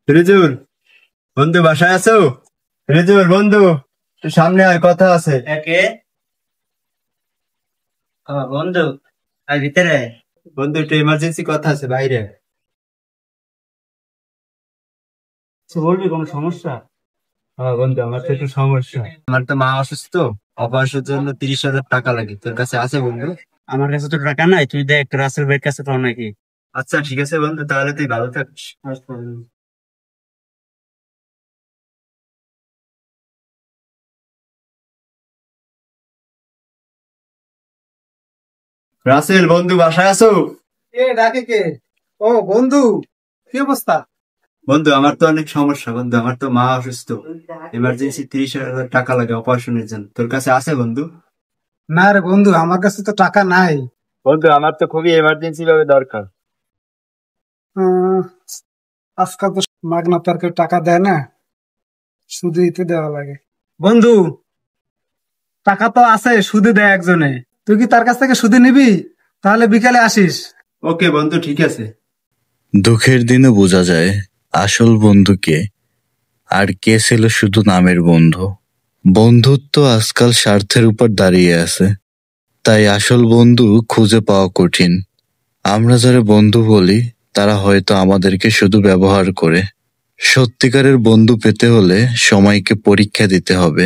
রিজুর, বন্ধু বাসায় আছো? রিজুর বন্ধু, একটু সামনে আয়, কথা আছে। একে বন্ধু আর ভিতরে আয়। বন্ধু একটু ইমার্জেন্সি কথা আছে, বাইরে। কিছু বলবি, কোনো সমস্যা? হ্যাঁ বন্ধু, আমার তো একটু সমস্যা। আমার তো মা অসুস্থ, অপারেশনের জন্য 30,000 টাকা লাগে। তোর কাছে আছে বন্ধু? আমার কাছে তো টাকা নাই, তুই দেখ রাসেল ভাইয়ের কাছে পাও নাকি। আচ্ছা ঠিক আছে বন্ধু, তাহলে তুই ভালো থাকিস। রাসেল বন্ধু, বাসায় আছো? কে ডাকে কে? ও বন্ধু, কি অবস্থা? বন্ধু আমার তো অনেক সমস্যা বন্ধু, আমার তো মা অসুস্থ, ইমার্জেন্সি 30,000 টাকা লাগে অপারেশনের জন্য। তোর কাছে আছে বন্ধু? না রে বন্ধু, আমার কাছে তো টাকা নাই। বন্ধু আমার তো খুবই এমার্জেন্সি ভাবে দরকার। আহ, আজকাল তো মাগনা তো আর কেউ টাকা দেয় না, সুদেই তো দেওয়া লাগে। বন্ধু, টাকা তো আছে, সুদে দেয় একজনে। তুই কি তার কাছ থেকে সুদে নিবি? তাহলে বিকালে আসিস। ওকে বন্ধু, ঠিক আছে। দুঃখের দিনে বোঝা যায় আসল বন্ধু কে, আর কে ছিল শুধু নামের বন্ধু। বন্ধুত্ব আজকাল স্বার্থের উপর দাঁড়িয়ে আছে, তাই আসল বন্ধু খুঁজে পাওয়া কঠিন। আমরা যারা বন্ধু বলি তারা হয়তো আমাদেরকে শুধু ব্যবহার করে। সত্যিকারের বন্ধু পেতে হলে সময়কে পরীক্ষা দিতে হবে।